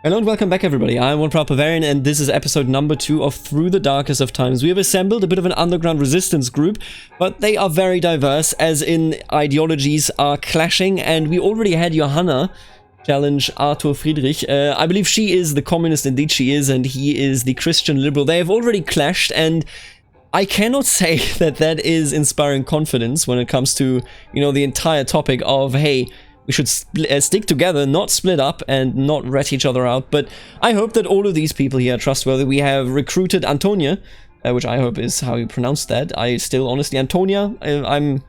Hello and welcome back everybody, I'm One Proud Bavarian and this is episode number 2 of Through the Darkest of Times. We have assembled a bit of an underground resistance group, but they are very diverse, as in ideologies are clashing, and we already had Johanna challenge Arthur Friedrich. I believe she is the communist, indeed she is, and he is the Christian liberal. They have already clashed, and I cannot say that that is inspiring confidence when it comes to, you know, the entire topic of, hey, we should stick together, not split up, and not rat each other out. But I hope that all of these people here are trustworthy. We have recruited Antonia, which I hope is how you pronounce that. I still, honestly, Antonia, I'm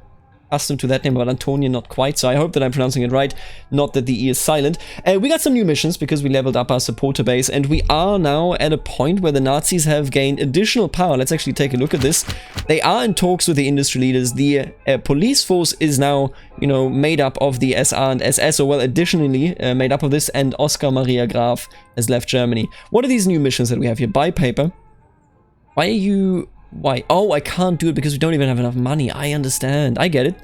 accustomed to that name, but Antonia not quite, so I hope that I'm pronouncing it right, not that the E is silent. We got some new missions because we leveled up our supporter base, and we are now at a point where the Nazis have gained additional power. Let's actually take a look at this. They are in talks with the industry leaders. The police force is now, you know, made up of the SR and SS, or well, additionally made up of this, and Oskar Maria Graf has left Germany. What are these new missions that we have here? Buy paper. Why are you... Why? Oh, I can't do it because we don't even have enough money. I understand. I get it.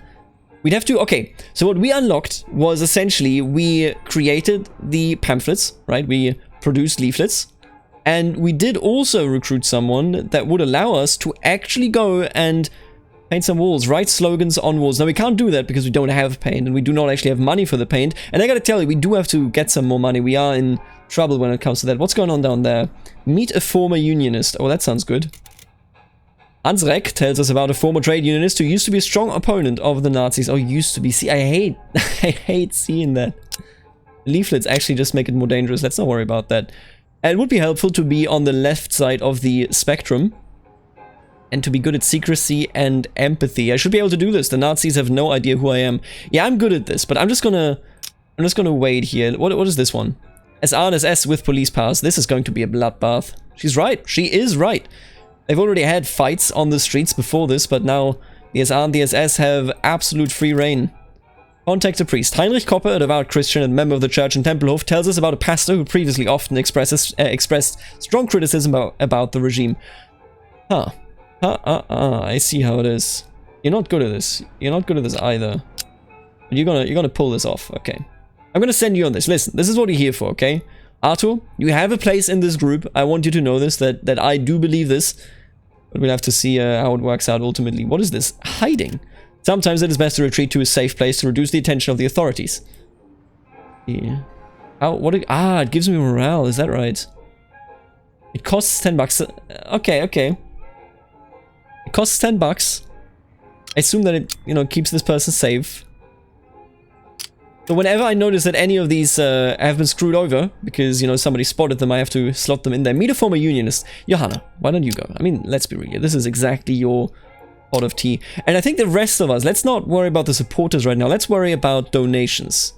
We'd have to... Okay, so what we unlocked was essentially we created the pamphlets, right? We produced leaflets. And we did also recruit someone that would allow us to actually go and paint some walls, write slogans on walls. Now, we can't do that because we don't have paint and we do not actually have money for the paint. And I gotta tell you, we do have to get some more money. We are in trouble when it comes to that. What's going on down there? Meet a former unionist. Oh, that sounds good. Hans Reck tells us about a former trade unionist who used to be a strong opponent of the Nazis. Oh, used to be. See, I hate seeing that. Leaflets actually just make it more dangerous. Let's not worry about that. And it would be helpful to be on the left side of the spectrum and to be good at secrecy and empathy. I should be able to do this. The Nazis have no idea who I am. Yeah, I'm good at this, but I'm just gonna wait here. What is this one? SR and SS with police powers. This is going to be a bloodbath. She's right. She is right. They've already had fights on the streets before this, but now the SR and the SS have absolute free reign. Contact a priest. Heinrich Kopper, a devout Christian and member of the church in Tempelhof, tells us about a pastor who previously often expressed strong criticism about the regime. I see how it is. You're not good at this. You're not good at this either. But you're gonna pull this off. Okay. I'm gonna send you on this. Listen, this is what you're here for, okay? Arthur, you have a place in this group. I want you to know this, that I do believe this. But we'll have to see how it works out ultimately. What is this? Hiding. Sometimes it is best to retreat to a safe place to reduce the attention of the authorities. Yeah. It gives me morale. Is that right? It costs 10 bucks. Okay. It costs 10 bucks. I assume that it, you know, keeps this person safe. So whenever I notice that any of these have been screwed over, because, you know, somebody spotted them, I have to slot them in there. Meet a former unionist. Johanna, why don't you go? I mean, let's be real. This is exactly your pot of tea. And I think the rest of us, let's not worry about the supporters right now. Let's worry about donations.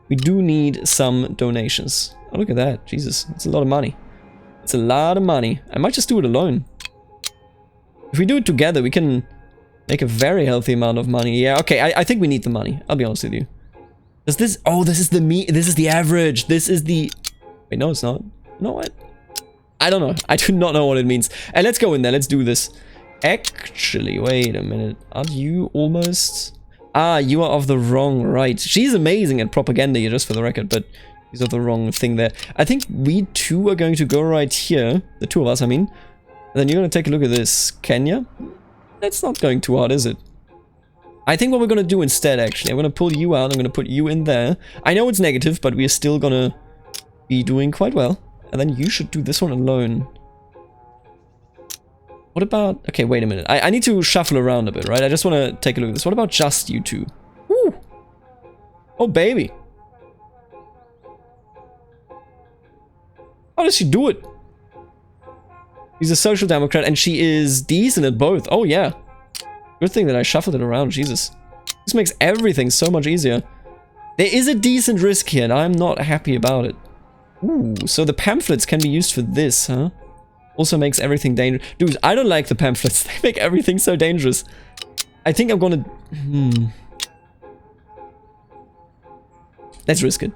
We do need some donations. Oh, look at that. Jesus, that's a lot of money. It's a lot of money. I might just do it alone. If we do it together, we can make a very healthy amount of money. Yeah, okay, I think we need the money. I'll be honest with you. Does this... Oh, this is the average. This is the... Wait, no, it's not. You know what? I don't know. I do not know what it means. And let's go in there. Let's do this. Actually, wait a minute. Aren't you almost... Ah, you are of the wrong right. She's amazing at propaganda here, just for the record, but she's of the wrong thing there. I think we two are going to go right here. The two of us, I mean. And then you're going to take a look at this. Kenya? That's not going too hard, is it? I think what we're going to do instead, actually, I'm going to pull you out, I'm going to put you in there. I know it's negative, but we're still going to be doing quite well. And then you should do this one alone. What about... Okay, wait a minute. I need to shuffle around a bit, right? I just want to take a look at this. What about just you two? Woo! Oh, baby. How does she do it? She's a social democrat, and she is decent at both. Oh, yeah. Good thing that I shuffled it around, Jesus. This makes everything so much easier. There is a decent risk here, and I'm not happy about it. Ooh, so the pamphlets can be used for this, huh? Also makes everything dangerous. Dude, I don't like the pamphlets. They make everything so dangerous. I think I'm gonna... Let's risk it.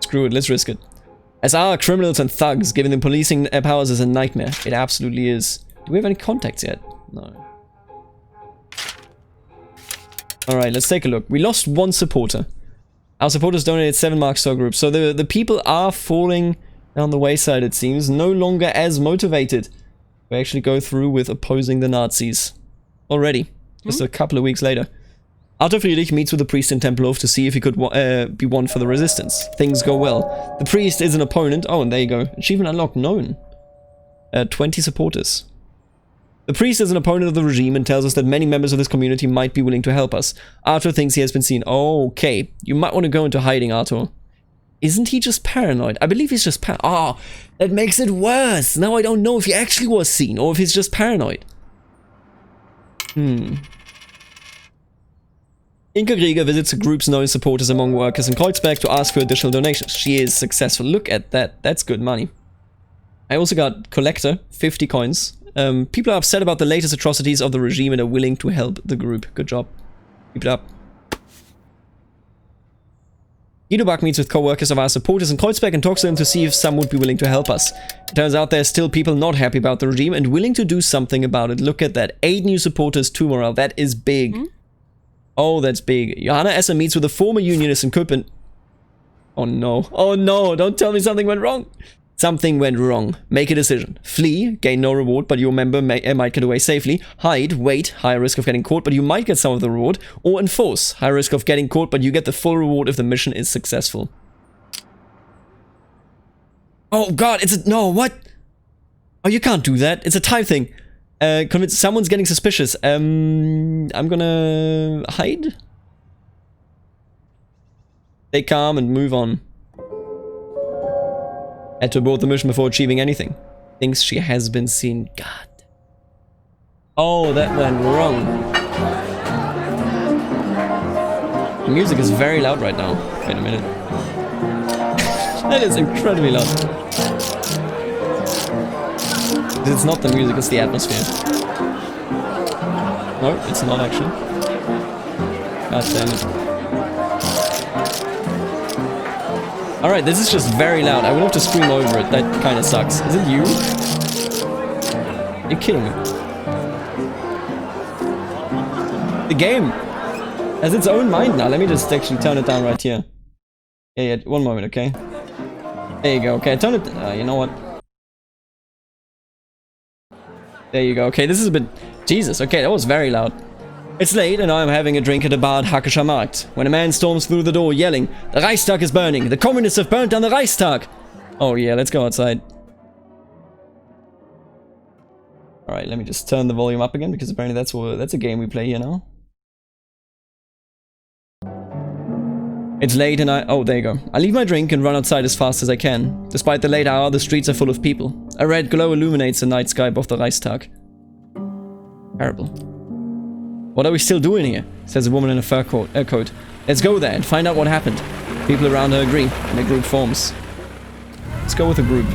Screw it, let's risk it. As our criminals and thugs, giving them policing powers is a nightmare. It absolutely is. Do we have any contacts yet? No. Alright, let's take a look. We lost one supporter. Our supporters donated 7 marks to our group. So the people are falling Down the wayside, it seems. No longer as motivated. We actually go through with opposing the Nazis. Already. Just a couple of weeks later. Arthur Friedrich meets with the priest in Tempelhof to see if he could be one for the resistance. Things go well. The priest is an opponent. Oh, and there you go. Achievement unlocked. Known. 20 supporters. The priest is an opponent of the regime and tells us that many members of this community might be willing to help us. Arthur thinks he has been seen. Okay. You might want to go into hiding, Arthur. Isn't he just paranoid? I believe he's just that makes it worse. Now I don't know if he actually was seen or if he's just paranoid. Inka Krieger visits a group's known supporters among workers in Kreuzberg to ask for additional donations. She is successful. Look at that. That's good money. I also got Collector, 50 coins. People are upset about the latest atrocities of the regime and are willing to help the group. Good job. Keep it up. Guido Bach meets with co-workers of our supporters in Kreuzberg and talks to them to see if some would be willing to help us. It turns out there's still people not happy about the regime and willing to do something about it. Look at that. 8 new supporters, 2 morale. That is big. Oh, that's big. Johanna Esser meets with a former unionist in Köppen. Oh no. Oh no, don't tell me something went wrong. Something went wrong. Make a decision. Flee, gain no reward, but your member might get away safely. Hide, wait, high risk of getting caught, but you might get some of the reward. Or enforce, high risk of getting caught, but you get the full reward if the mission is successful. Oh god, no, what? Oh, you can't do that. It's a time thing. Convince someone's getting suspicious. I'm gonna hide. Stay calm and move on. Had to abort the mission before achieving anything. Thinks she has been seen. God. Oh, that went wrong. The music is very loud right now. Wait a minute. That is incredibly loud. It's not the music, it's the atmosphere. No, it's not actually. God damn it. Alright, this is just very loud. I will have to scream over it. That kind of sucks. Is it you? You're kidding me. The game has its own mind now. Let me just actually turn it down right here. Yeah, one moment, okay? There you go. Okay, turn it... you know what? There you go. Okay, this is a bit... Jesus, okay, that was very loud. It's late and I'm having a drink at a bar at Hackischer Markt, when a man storms through the door yelling, "The Reichstag is burning! The communists have burnt down the Reichstag!" Oh yeah, let's go outside. Alright, let me just turn the volume up again, because apparently that's a game we play here now. It's late and oh, there you go. I leave my drink and run outside as fast as I can. Despite the late hour, the streets are full of people. A red glow illuminates the night sky above the Reichstag. Terrible. "What are we still doing here?" says a woman in a fur coat. "Let's go there and find out what happened." People around her agree, and a group forms. Let's go with a group.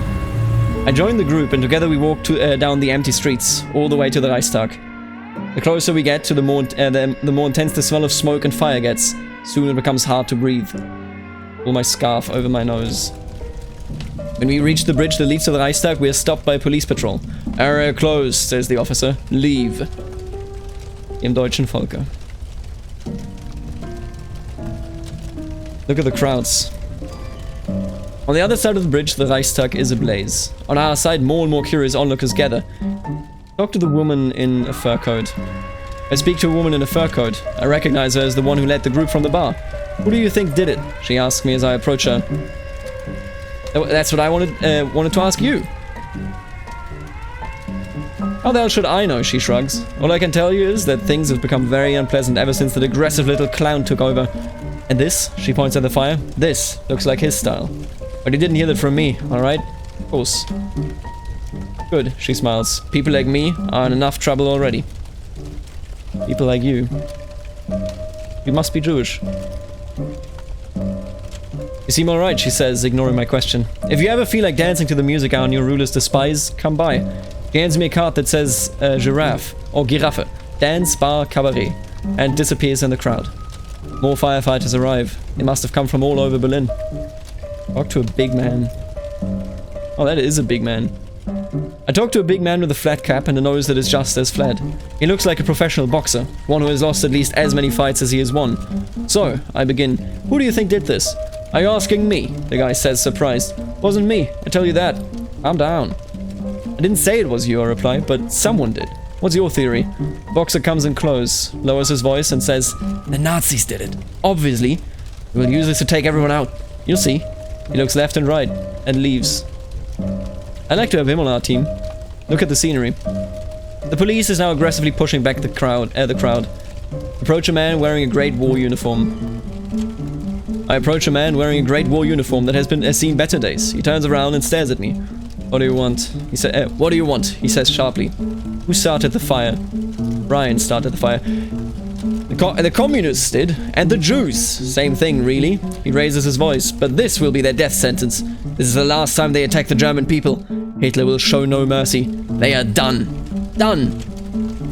I join the group, and together we walk down the empty streets, all the way to the Reichstag. The closer we get to the more intense the smell of smoke and fire gets. Soon it becomes hard to breathe. Pull my scarf over my nose. When we reach the bridge that leads to the Reichstag, we are stopped by a police patrol. "Area closed," says the officer. "Leave." Im deutschen Volke. Look at the crowds. On the other side of the bridge, the Reichstag is ablaze. On our side, more and more curious onlookers gather. Talk to the woman in a fur coat. I speak to a woman in a fur coat. I recognize her as the one who led the group from the bar. "Who do you think did it?" she asks me as I approach her. That's what I wanted to ask you. "How the hell should I know?" she shrugs. "All I can tell you is that things have become very unpleasant ever since that aggressive little clown took over. And this," she points at the fire, "this looks like his style. But he didn't hear that from me, alright? Of course." "Good," she smiles. "People like me are in enough trouble already." People like you. You must be Jewish. "You seem alright," she says, ignoring my question. "If you ever feel like dancing to the music our new rulers despise, come by." She hands me a card that says giraffe, or giraffe, dance, bar, cabaret, and disappears in the crowd. More firefighters arrive. They must have come from all over Berlin. Talk to a big man. Oh, that is a big man. I talk to a big man with a flat cap and a nose that is just as flat. He looks like a professional boxer, one who has lost at least as many fights as he has won. "So," I begin, "who do you think did this?" "Are you asking me?" the guy says, surprised. Wasn't me, I tell you that. Calm down. I didn't say it was you, I reply, but someone did. What's your theory? Boxer comes in close, lowers his voice and says, the Nazis did it. Obviously. We'll use this to take everyone out. You'll see. He looks left and right and leaves. I'd like to have him on our team. Look at the scenery. The police is now aggressively pushing back the crowd. Approach a man wearing a Great War uniform. I approach a man wearing a Great War uniform that has seen better days. He turns around and stares at me. What do you want? He said. What do you want? He says sharply. Who started the fire? Ryan started the fire. The communists did, and the Jews. Same thing, really. He raises his voice, but this will be their death sentence. This is the last time they attack the German people. Hitler will show no mercy. They are done. Done.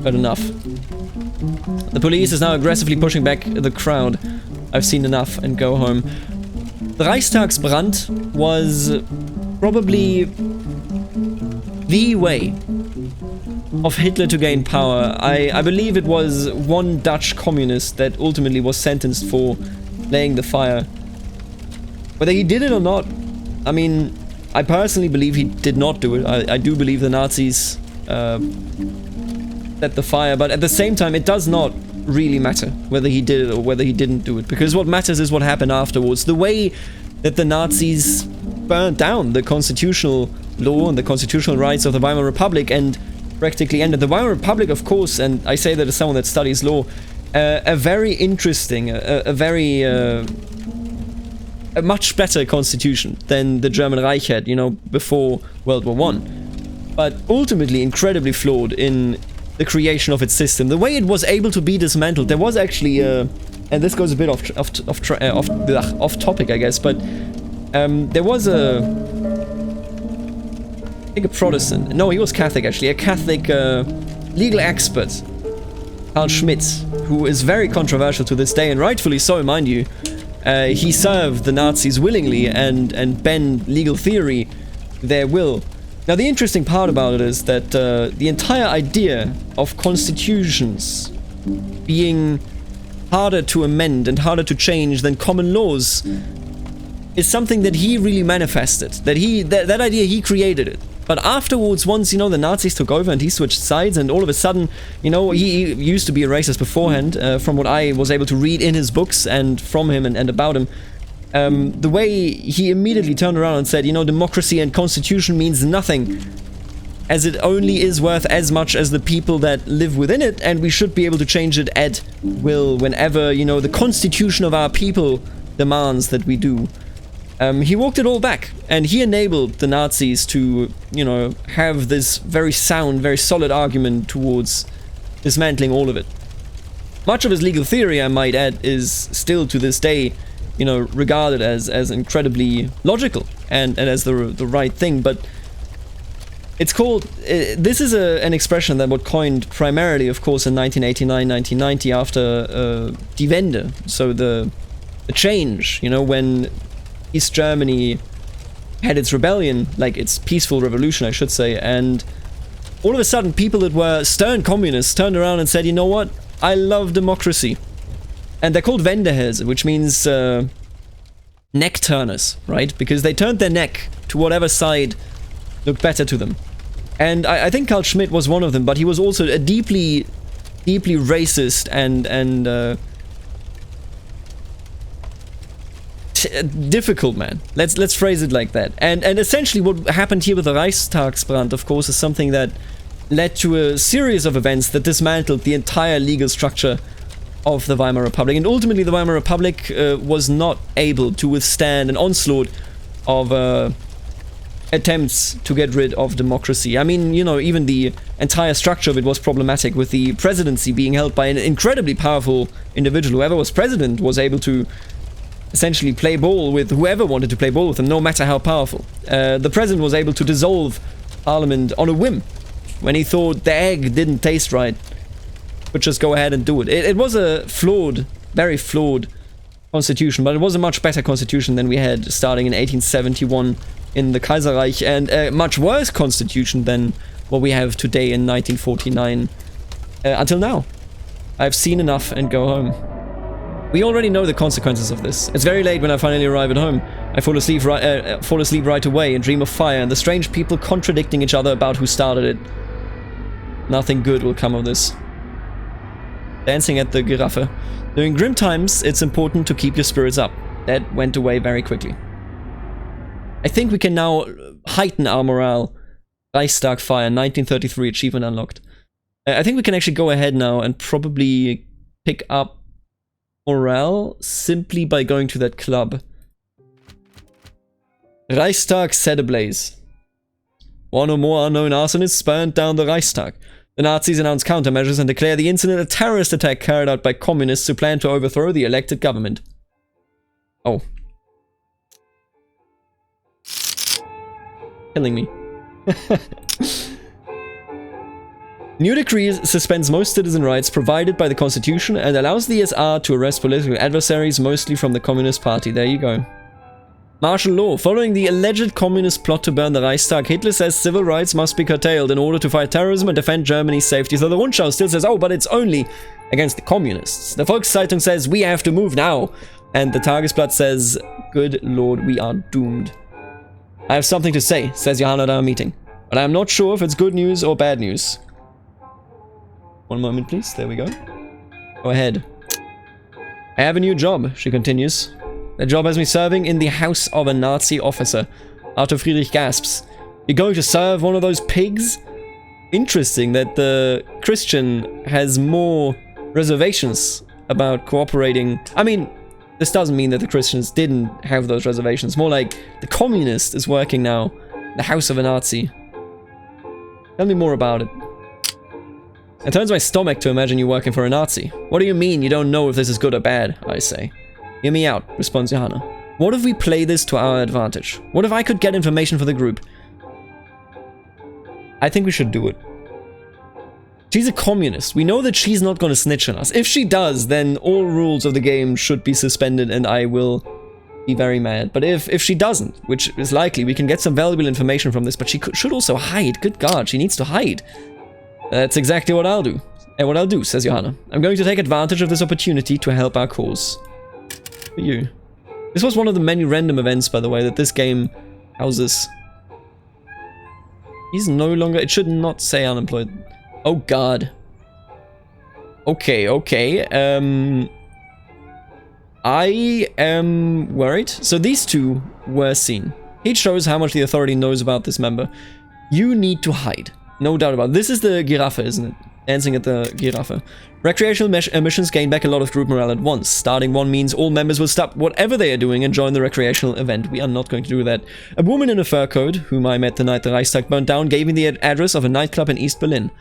But enough. The police is now aggressively pushing back the crowd. I've seen enough and go home. The Reichstagsbrand was probably the way of Hitler to gain power. I believe it was one Dutch communist that ultimately was sentenced for laying the fire. Whether he did it or not, I mean, I personally believe he did not do it. I do believe the Nazis set the fire, but at the same time, it does not really matter whether he did it or whether he didn't do it, because what matters is what happened afterwards. The way that the Nazis burned down the constitutional law and the constitutional rights of the Weimar Republic and practically ended the Weimar Republic, of course, and I say that as someone that studies law, a very interesting, a much better constitution than the German Reich had, you know, before World War I. But ultimately incredibly flawed in the creation of its system. The way it was able to be dismantled, there was actually, and this goes a bit off topic, I guess, but there was I think a Protestant. No, he was Catholic, actually. A Catholic legal expert, Carl Schmitt, who is very controversial to this day, and rightfully so, mind you. He served the Nazis willingly and bent legal theory their will. Now, the interesting part about it is that the entire idea of constitutions being harder to amend and harder to change than common laws is something that he really manifested. That idea, he created it. But afterwards, once, you know, the Nazis took over and he switched sides, and all of a sudden, you know, he used to be a racist beforehand, from what I was able to read in his books and from him and about him. The way he immediately turned around and said, you know, democracy and constitution means nothing, as it only is worth as much as the people that live within it, and we should be able to change it at will whenever, you know, the constitution of our people demands that we do. He walked it all back, and he enabled the Nazis to, you know, have this very sound, very solid argument towards dismantling all of it. Much of his legal theory, I might add, is still to this day, you know, regarded as incredibly logical and as the right thing, but it's called, this is an expression that was coined primarily, of course, in 1989, 1990 after Die Wende, so the change, you know, when East Germany had its rebellion, like its peaceful revolution, I should say, and all of a sudden people that were stern communists turned around and said, you know what, I love democracy. And they're called Wendehälse, which means neck turners, right? Because they turned their neck to whatever side looked better to them. And I think Carl Schmitt was one of them, but he was also a deeply racist and difficult man. Let's phrase it like that. And essentially what happened here with the Reichstagsbrand, of course, is something that led to a series of events that dismantled the entire legal structure of the Weimar Republic. And ultimately the Weimar Republic was not able to withstand an onslaught of attempts to get rid of democracy. I mean, you know, even the entire structure of it was problematic, with the presidency being held by an incredibly powerful individual. Whoever was president was able to essentially play ball with whoever wanted to play ball with him, no matter how powerful. The president was able to dissolve parliament on a whim. When he thought the egg didn't taste right, would just go ahead and do it. It was a flawed, very flawed constitution, but it was a much better constitution than we had starting in 1871 in the Kaiserreich, and a much worse constitution than what we have today in 1949 until now. I've seen enough and go home. We already know the consequences of this. It's very late when I finally arrive at home. I fall asleep right away and dream of fire and the strange people contradicting each other about who started it. Nothing good will come of this. Dancing at the Giraffe. During grim times, it's important to keep your spirits up. That went away very quickly. I think we can now heighten our morale. Reichstag fire, 1933, achievement unlocked. I think we can actually go ahead now and probably pick up morale simply by going to that club. Reichstag set ablaze. One or more unknown arsonists burned down the Reichstag. The Nazis announced countermeasures and declared the incident a terrorist attack carried out by communists who planned to overthrow the elected government. Oh. Killing me. New decree suspends most citizen rights provided by the Constitution and allows the SR to arrest political adversaries, mostly from the Communist Party. There you go. Martial law. Following the alleged communist plot to burn the Reichstag, Hitler says civil rights must be curtailed in order to fight terrorism and defend Germany's safety. So the Rundschau still says, oh, but it's only against the communists. The Volkszeitung says, we have to move now. And the Tagesblatt says, good lord, we are doomed. I have something to say, says Johanna at our meeting. But I am not sure if it's good news or bad news. One moment, please. There we go. Go ahead. I have a new job, she continues. The job has me serving in the house of a Nazi officer. Arthur Friedrich gasps. You're going to serve one of those pigs? Interesting that the Christian has more reservations about cooperating. I mean, this doesn't mean that the Christians didn't have those reservations. More like the communist is working now in the house of a Nazi. Tell me more about it. It turns my stomach to imagine you working for a Nazi. What do you mean you don't know if this is good or bad? I say. Hear me out, responds Johanna. What if we play this to our advantage? What if I could get information for the group? I think we should do it. She's a communist. We know that she's not going to snitch on us. If she does, then all rules of the game should be suspended and I will be very mad. But if she doesn't, which is likely, we can get some valuable information from this, but she should also hide. Good God, she needs to hide. That's exactly what I'll do. And what I'll do, says Johanna. I'm going to take advantage of this opportunity to help our cause. For you. This was one of the many random events, by the way, that this game houses. He's no longer... It should not say unemployed. Oh, God. Okay, okay. I am worried. So these two were seen. It shows how much the authority knows about this member. You need to hide. No doubt about it. This is the Giraffe, isn't it? Dancing at the Giraffe. Recreational missions gain back a lot of group morale at once. Starting one means all members will stop whatever they are doing and join the recreational event. We are not going to do that. A woman in a fur coat, whom I met the night the Reichstag burned down, gave me the address of a nightclub in East Berlin.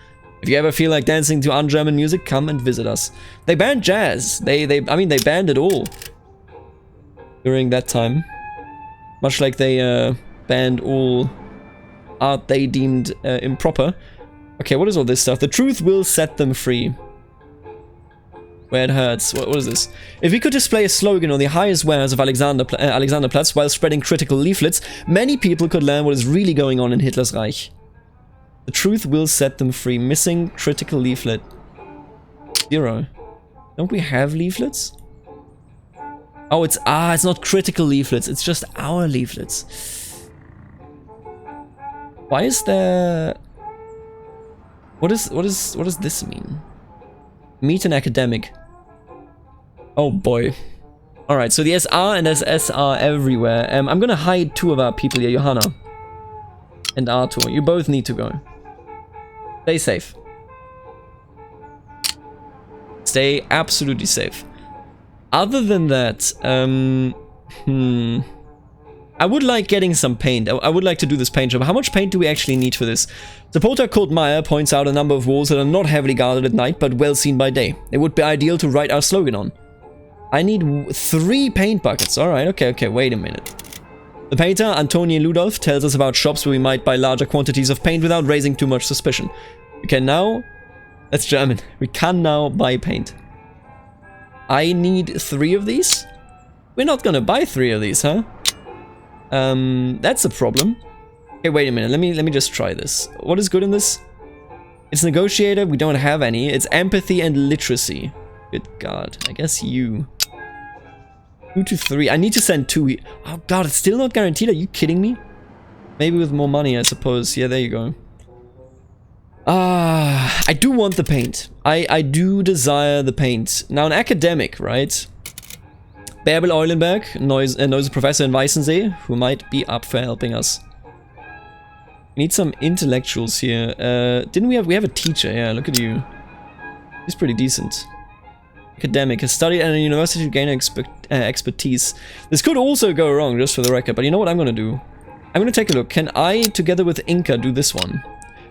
If you ever feel like dancing to un-German music, come and visit us. They banned jazz. I mean, they banned it all during that time. Much like they banned all art they deemed improper. Okay, what is all this stuff? The truth will set them free. Where it hurts. What is this? If we could display a slogan on the highest wares of Alexanderplatz while spreading critical leaflets, many people could learn what is really going on in Hitler's Reich. The truth will set them free. Missing critical leaflet. 0. Don't we have leaflets? Oh, it's not critical leaflets. It's just our leaflets. Why is there... What does this mean? Meet an academic. Oh boy. Alright, so the SR and SS are everywhere. I'm gonna hide 2 of our people here, Johanna and Arthur. You both need to go. Stay safe. Stay absolutely safe. Other than that, I would like getting some paint. I would like to do this paint job. How much paint do we actually need for this? Supporter called Meyer points out a number of walls that are not heavily guarded at night, but well seen by day. It would be ideal to write our slogan on. I need 3 paint buckets. Alright, okay, wait a minute. The painter, Antonio Ludolf, tells us about shops where we might buy larger quantities of paint without raising too much suspicion. We can now... That's German. We can now buy paint. I need 3 of these? We're not gonna buy 3 of these, huh? That's a problem. Okay, wait a minute. Let me just try this. What is good in this? It's negotiator. We don't have any. It's empathy and literacy. Good God. I guess you. 2 to 3. I need to send 2. Oh god, it's still not guaranteed. Are you kidding me? Maybe with more money, I suppose. Yeah, there you go. I do want the paint. I do desire the paint. Now, an academic, right? Bärbel Eulenberg knows a professor in Weißensee who might be up for helping us. We need some intellectuals here. We have a teacher? Yeah, look at you. He's pretty decent. Academic, has studied at a university to gain expertise. This could also go wrong, just for the record, but you know what I'm gonna do? I'm gonna take a look. Can I, together with Inca, do this one?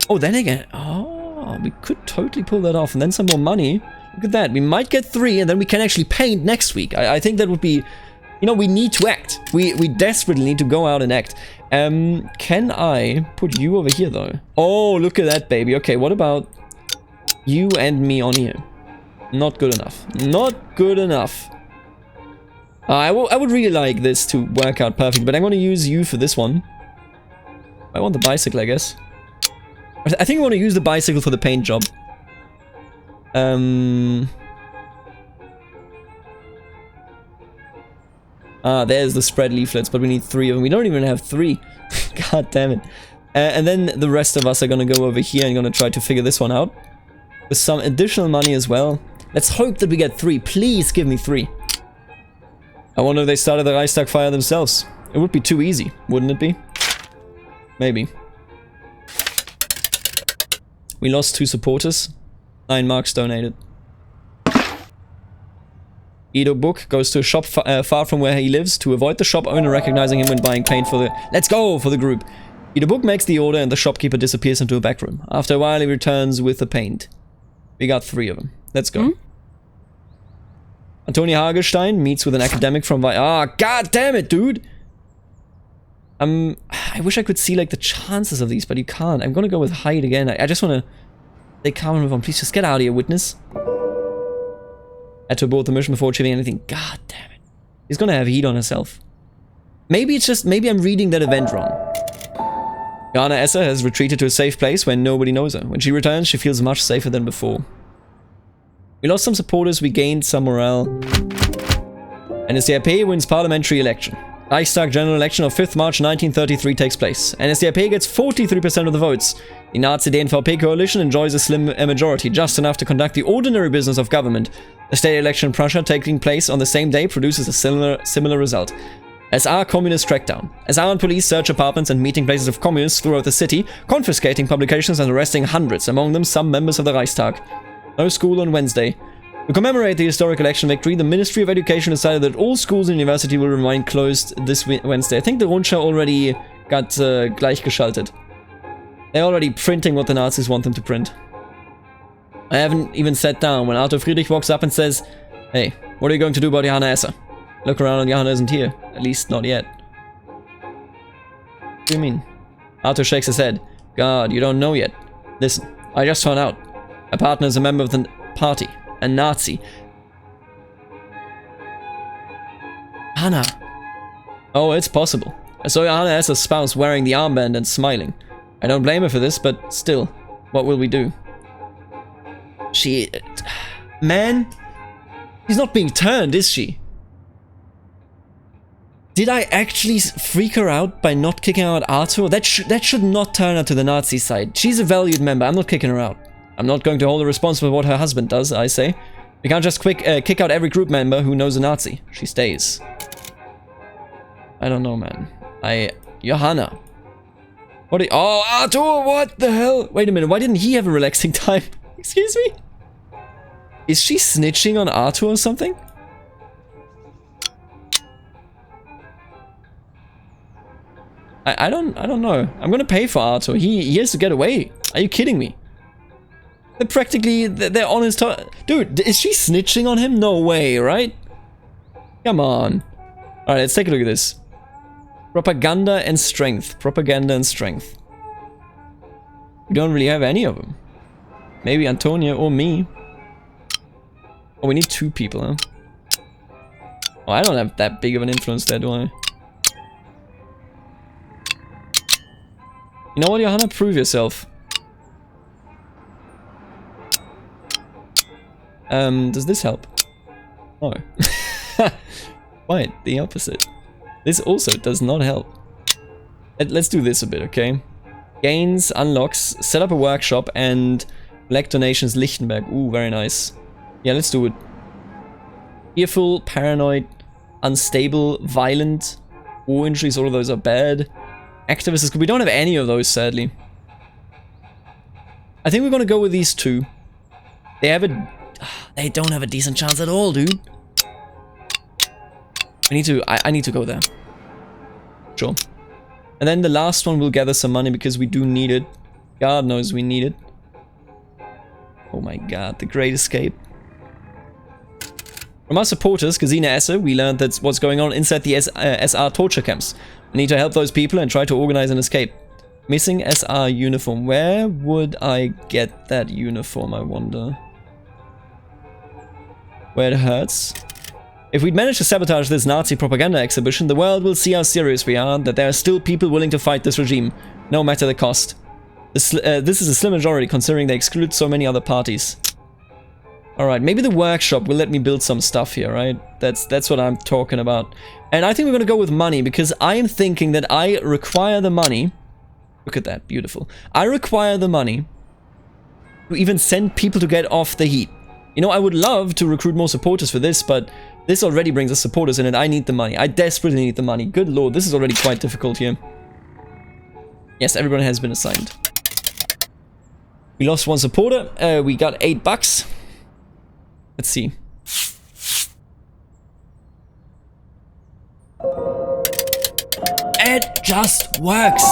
Oh, then again, oh, we could totally pull that off, and then some more money. Look at that, we might get 3, and then we can actually paint next week. I think that would be, you know, we need to act. We desperately need to go out and act. Can I put you over here, though? Oh, look at that, baby. Okay, what about you and me on here? Not good enough. Not good enough. I would really like this to work out perfect, but I'm going to use you for this one. I want the bicycle, I guess. I think I want to use the bicycle for the paint job. There's the spread leaflets, but we need 3 of them. We don't even have 3. God damn it. And then the rest of us are going to go over here and going to try to figure this one out. With some additional money as well. Let's hope that we get 3. Please give me 3. I wonder if they started the Reichstag fire themselves. It would be too easy, wouldn't it be? Maybe. We lost 2 supporters. 9 marks donated. Ido Book goes to a shop far from where he lives to avoid the shop owner recognizing him when buying paint for the... Let's go for the group. Ido Book makes the order and the shopkeeper disappears into a back room. After a while he returns with the paint. We got 3 of them. Let's go. Antonia Hagelstein meets with an academic from... god damn it, dude! I wish I could see, like, the chances of these, but you can't. I'm gonna go with Hyde again. I just wanna... They can't move on. Please just get out of here, witness. Had to abort the mission before achieving anything. God damn it. He's gonna have heat on herself. Maybe it's just... Maybe I'm reading that event wrong. Johanna Esser has retreated to a safe place where nobody knows her. When she returns, she feels much safer than before. We lost some supporters, we gained some morale. NSDAP wins parliamentary election. Reichstag general election of 5th March 1933 takes place. NSDAP gets 43% of the votes. The Nazi-DNVP coalition enjoys a slim majority, just enough to conduct the ordinary business of government. The state election in Prussia, taking place on the same day, produces a similar result. SR communist crackdown. SR and police search apartments and meeting places of communists throughout the city, confiscating publications and arresting hundreds, among them some members of the Reichstag. No school on Wednesday. To commemorate the historic election victory, the Ministry of Education decided that all schools and university will remain closed this Wednesday. I think the Rundschau already got gleichgeschaltet. They're already printing what the Nazis want them to print. I haven't even sat down when Arthur Friedrich walks up and says, "Hey, what are you going to do about Johanna Esser?" Look around and Johanna isn't here. At least not yet. What do you mean? Arthur shakes his head. God, you don't know yet. Listen, I just found out. My partner is a member of the party. A Nazi. Hannah. Oh, it's possible. I saw Johanna Esser's spouse wearing the armband and smiling. I don't blame her for this, but still, what will we do? Man, she's not being turned, is she? Did I actually freak her out by not kicking out Arthur? That should not turn her to the Nazi side. She's a valued member. I'm not kicking her out. I'm not going to hold her responsible for what her husband does, I say. We can't just kick out every group member who knows a Nazi. She stays. I don't know, man. Johanna. Oh, Arthur, what the hell? Wait a minute, why didn't he have a relaxing time? Excuse me? Is she snitching on Arthur or something? I don't know. I'm gonna pay for Arthur. He has to get away. Are you kidding me? They're on his Dude, is she snitching on him? No way, right? Come on. Alright, let's take a look at this. Propaganda and strength. Propaganda and strength. We don't really have any of them. Maybe Antonia or me. Oh, we need 2 people, huh? Oh, I don't have that big of an influence there, do I? You know what, Johanna? Prove yourself. Does this help? No. quite the opposite. This also does not help. Let's do this a bit, okay? Gains, unlocks, set up a workshop, and collect donations Lichtenberg. Ooh, very nice. Yeah, let's do it. Fearful, paranoid, unstable, violent, war injuries, all of those are bad. Activists is good. We don't have any of those, sadly. I think we're gonna go with these two. They don't have a decent chance at all, dude. I need to go there. Sure. And then the last one will gather some money because we do need it. God knows we need it. Oh my god, the Great Escape. From our supporters, Gesine Esse, we learned that's what's going on inside the SR torture camps. We need to help those people and try to organize an escape. Missing SR uniform. Where would I get that uniform, I wonder? Where it hurts? If we'd manage to sabotage this Nazi propaganda exhibition, the world will see how serious we are, that there are still people willing to fight this regime, no matter the cost. This is a slim majority, considering they exclude so many other parties. Alright, maybe the workshop will let me build some stuff here, right? That's what I'm talking about. And I think we're gonna go with money, because I am thinking that I require the money. Look at that, beautiful. I require the money to even send people to get off the heat. You know, I would love to recruit more supporters for this, but this already brings us supporters in and I need the money. I desperately need the money. Good lord, this is already quite difficult here. Yes, everyone has been assigned. We lost one supporter. We got $8. Let's see. It just works!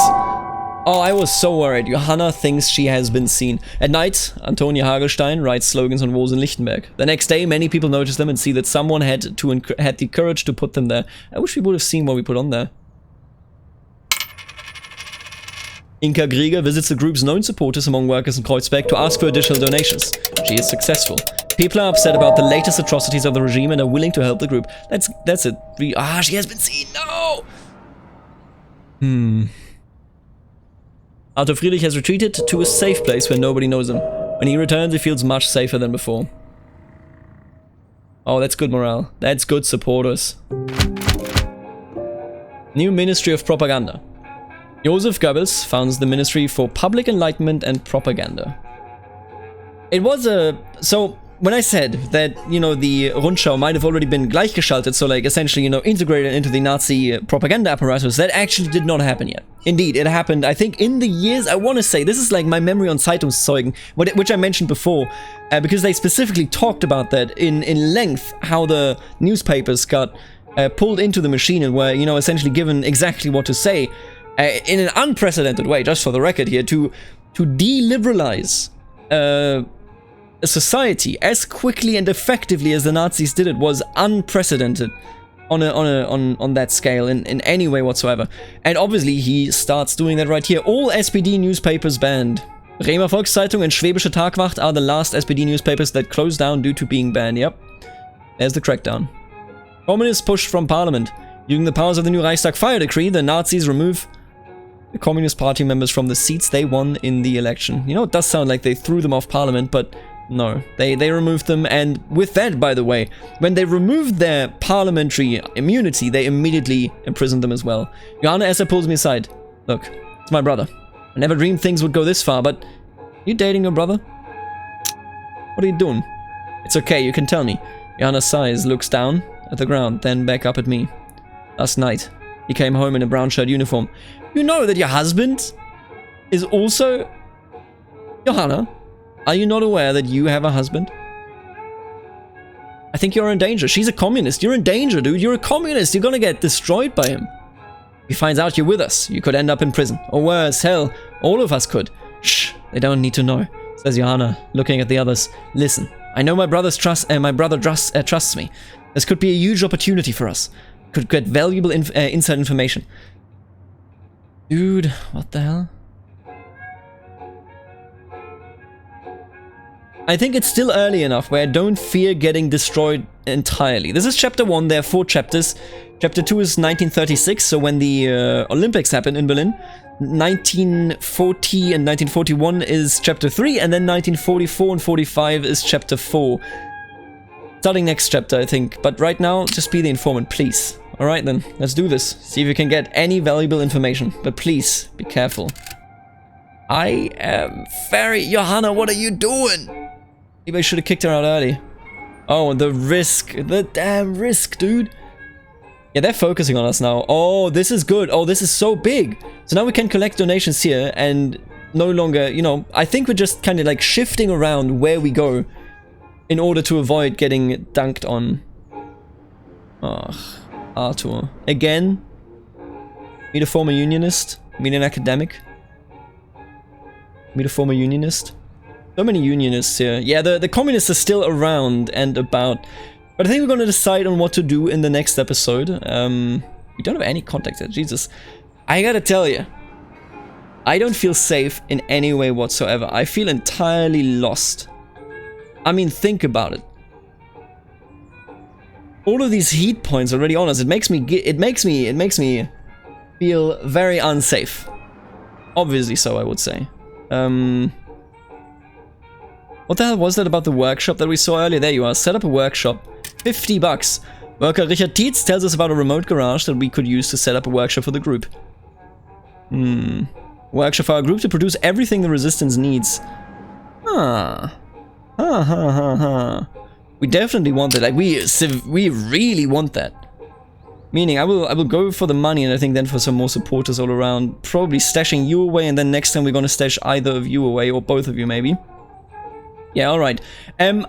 Oh, I was so worried. Johanna thinks she has been seen. At night, Antonia Hagelstein writes slogans on walls in Lichtenberg. The next day, many people notice them and see that someone had the courage to put them there. I wish we would have seen what we put on there. Inka Grieger visits the group's known supporters among workers in Kreuzberg to ask for additional donations. She is successful. People are upset about the latest atrocities of the regime and are willing to help the group. That's it. She has been seen. No! Arthur Friedrich has retreated to a safe place where nobody knows him. When he returns, he feels much safer than before. Oh, that's good morale. That's good supporters. New Ministry of Propaganda. Joseph Goebbels founds the Ministry for Public Enlightenment and Propaganda. It was so when I said that, you know, the Rundschau might have already been gleichgeschaltet, so like essentially, you know, integrated into the Nazi propaganda apparatus, that actually did not happen yet. Indeed, it happened, I think, in the years, I want to say, this is like my memory on Zeitungszeugen, which I mentioned before, because they specifically talked about that in length, how the newspapers got pulled into the machine and were, you know, essentially given exactly what to say, in an unprecedented way, just for the record here, to deliberalize a society as quickly and effectively as the Nazis did it was unprecedented on that scale in any way whatsoever. And obviously he starts doing that right here. All SPD newspapers banned. Bremer Volkszeitung and Schwäbische Tagwacht are the last SPD newspapers that closed down due to being banned. Yep. There's the crackdown. Communists pushed from parliament. Using the powers of the new Reichstag fire decree, the Nazis remove the Communist Party members from the seats they won in the election. You know, it does sound like they threw them off parliament, but no, they removed them, and with that, by the way, when they removed their parliamentary immunity, they immediately imprisoned them as well. Johanna Esser pulls me aside. Look, it's my brother. I never dreamed things would go this far, but you dating your brother? What are you doing? It's okay, you can tell me. Johanna sighs, looks down at the ground, then back up at me. Last night, he came home in a brown shirt uniform. You know that your husband is also... Johanna? Are you not aware that you have a husband? I think you're in danger. She's a communist. You're in danger, dude. You're a communist. You're gonna get destroyed by him. If he finds out you're with us, you could end up in prison. Or worse, hell, all of us could. Shh, they don't need to know, says Johanna, looking at the others. Listen, I know my brother trusts me. This could be a huge opportunity for us. Could get valuable inside information. Dude, what the hell? I think it's still early enough where I don't fear getting destroyed entirely. This is chapter 1, there are 4 chapters. Chapter 2 is 1936, so when the Olympics happened in Berlin. 1940 and 1941 is chapter 3, and then 1944 and 45 is chapter 4. Starting next chapter, I think. But right now, just be the informant, please. Alright then, let's do this. See if we can get any valuable information. But please, be careful. I am very... Johanna, what are you doing? Maybe I should have kicked her out early. Oh, the risk. The damn risk, dude. Yeah, they're focusing on us now. Oh, this is good. Oh, this is so big. So now we can collect donations here and no longer, you know, I think we're just kind of like shifting around where we go in order to avoid getting dunked on. Ugh, Arthur. Again? Meet a former unionist? Meet an academic? Meet a former unionist? So many unionists here. Yeah, the communists are still around and about. But I think we're going to decide on what to do in the next episode. We don't have any contact yet. Jesus. I gotta tell you. I don't feel safe in any way whatsoever. I feel entirely lost. I mean, think about it. All of these heat points already on us. It makes me feel very unsafe. Obviously so, I would say. What the hell was that about the workshop that we saw earlier? There you are. Set up a workshop. 50 bucks. Worker Richard Tietz tells us about a remote garage that we could use to set up a workshop for the group. Workshop for our group to produce everything the resistance needs. We definitely want that. Like, we really want that. Meaning, I will go for the money and I think then for some more supporters all around. Probably stashing you away, and then next time we're gonna stash either of you away, or both of you maybe. Yeah, alright.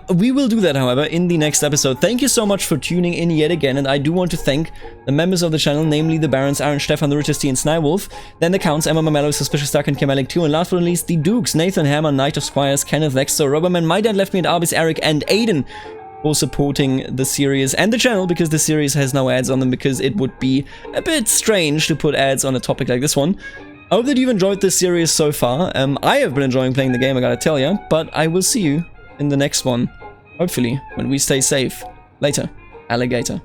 We will do that, however, in the next episode. Thank you so much for tuning in yet again, and I do want to thank the members of the channel, namely the Barons, Aaron, Stefan, the Richest T, and Snywolf, then the Counts, Emma Mamello, Suspicious Duck, and Kemalik 2, and last but not least, the Dukes, Nathan Hammer, Knight of Squires, Kenneth Lexter, Robberman, My Dad Left Me, and Arbis, Eric, and Aiden for supporting the series and the channel, because the series has no ads on them, because it would be a bit strange to put ads on a topic like this one. I hope that you've enjoyed this series so far. I have been enjoying playing the game, I gotta tell you, but I will see you in the next one, hopefully, when we stay safe. Later, alligator.